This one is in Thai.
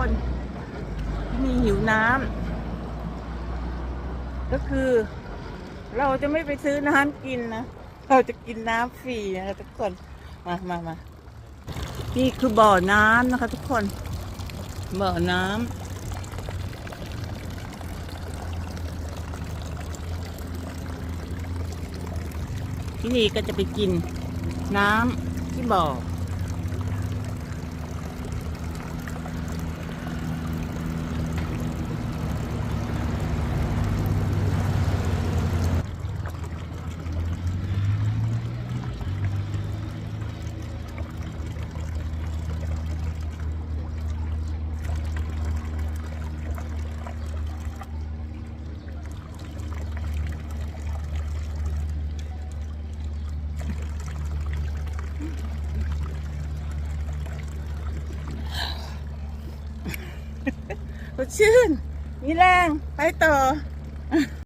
คนมีหิวน้ำก็คือเราจะไม่ไปซื้อน้ำกินนะเราจะกินน้ำฟรีนะคะทุกคนมานี่คือบ่อน้ำนะคะทุกคนบ่อน้ำที่นี่ก็จะไปกินน้ำที่บ่อสดชื่นมีแรงไปต่อ